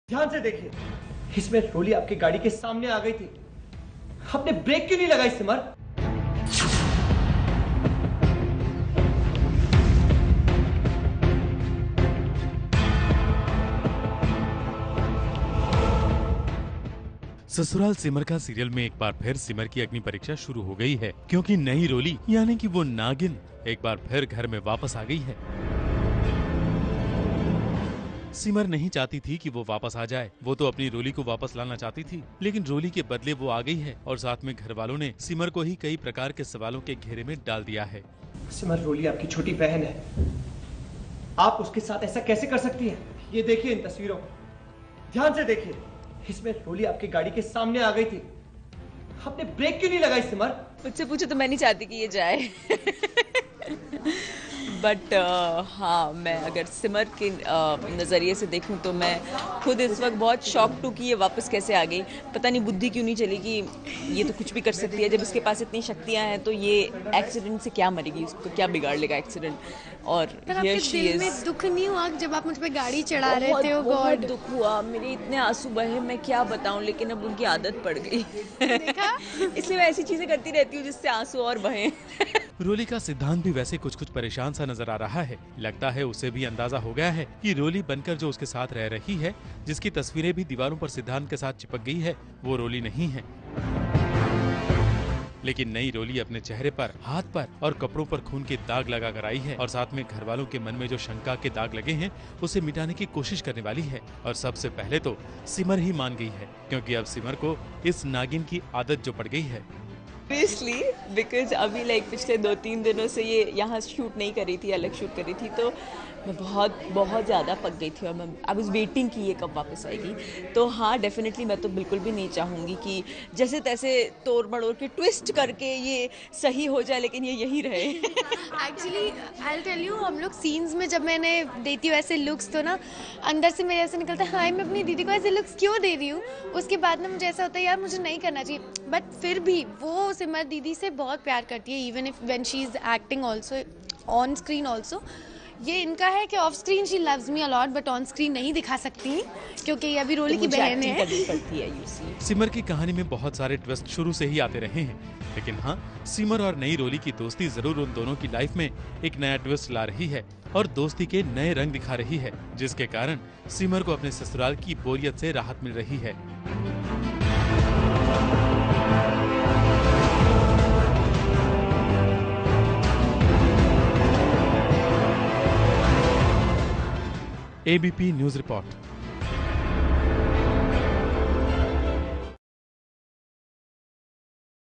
ध्यान से देखिए, इसमें रोली आपकी गाड़ी के सामने आ गई थी। आपने ब्रेक क्यों नहीं लगाई सिमर? ससुराल सिमर का सीरियल में एक बार फिर सिमर की अग्नि परीक्षा शुरू हो गई है, क्योंकि नई रोली यानी कि वो नागिन एक बार फिर घर में वापस आ गई है। सिमर नहीं चाहती थी कि वो वापस आ जाए, वो तो अपनी रोली को वापस लाना चाहती थी, लेकिन रोली के बदले वो आ गई है और साथ में घर वालों ने सिमर को ही कई प्रकार के सवालों के घेरे में डाल दिया है। सिमर, रोली आपकी छोटी बहन है, आप उसके साथ ऐसा कैसे कर सकती हैं? ये देखिए इन तस्वीरों को, ध्यान से देखिए, इसमें रोली आपकी गाड़ी के सामने आ गई थी। आपने ब्रेक क्यों नहीं लगाई सिमर? मुझसे पूछो तो मैं नहीं चाहती कि ये जाए बट हाँ, मैं अगर सिमर के नज़रिए से देखूं तो मैं खुद इस वक्त बहुत शॉक्ड हूँ कि ये वापस कैसे आ गई। पता नहीं बुद्धि क्यों नहीं चली कि ये तो कुछ भी कर सकती है। जब इसके पास इतनी शक्तियाँ हैं तो ये एक्सीडेंट से क्या मरेगी, उसको क्या बिगाड़ लेगा एक्सीडेंट। और आपके दिल में दुख नहीं हुआ जब आप मुझ पे गाड़ी चढ़ा रहे थे? बहुत दुख हुआ, मेरे इतने आंसू बहे, मैं क्या बताऊं, लेकिन अब उनकी आदत पड़ गई इसलिए मैं ऐसी चीजें करती रहती हूँ जिससे आंसू और बहे रोली का सिद्धांत भी वैसे कुछ कुछ परेशान सा नजर आ रहा है। लगता है उसे भी अंदाजा हो गया है कि रोली बनकर जो उसके साथ रह रही है, जिसकी तस्वीरें भी दीवारों पर सिद्धांत के साथ चिपक गई है, वो रोली नहीं है। लेकिन नई रोली अपने चेहरे पर, हाथ पर और कपड़ों पर खून के दाग लगा कर आई है और साथ में घर वालों के मन में जो शंका के दाग लगे हैं उसे मिटाने की कोशिश करने वाली है। और सबसे पहले तो सिमर ही मान गई है, क्योंकि अब सिमर को इस नागिन की आदत जो पड़ गई है। Obviously, because अभी पिछले 2-3 दिनों से ये यहाँ शूट नहीं करी थी, अलग शूट करी थी, तो मैं बहुत ज़्यादा पक गई थी और मैं आई वाज वेटिंग कि ये कब वापस आएगी। तो हाँ, डेफिनेटली मैं तो बिल्कुल भी नहीं चाहूँगी कि जैसे तैसे तोड़ मड़ोड़ के ट्विस्ट करके ये सही हो जाए, लेकिन ये यही रहे actually I will tell you, हम लोग सीन्स में जब मैंने देती हूँ ऐसे लुक्स, तो ना अंदर से मेरे ऐसे निकलता है, हाय मैं अपनी दीदी को ऐसे लुक्स क्यों दे रही हूँ। उसके बाद ना मुझे ऐसा होता है यार मुझे नहीं करना चाहिए, बट फिर भी वो सिमर दीदी से बहुत प्यार करती है, even if when she is acting also, on screen also. ये इनका है कि of screen she loves me a lot, but on screen नहीं दिखा सकती क्योंकि ये अभी रोली की बहन है। सिमर की कहानी में बहुत सारे ट्विस्ट शुरू से ही आते रहे हैं, लेकिन हाँ, सिमर और नई रोली की दोस्ती जरूर उन दोनों की लाइफ में एक नया ट्विस्ट ला रही है और दोस्ती के नए रंग दिखा रही है, जिसके कारण सिमर को अपने ससुराल की बोरियत से राहत मिल रही है। ABP news report.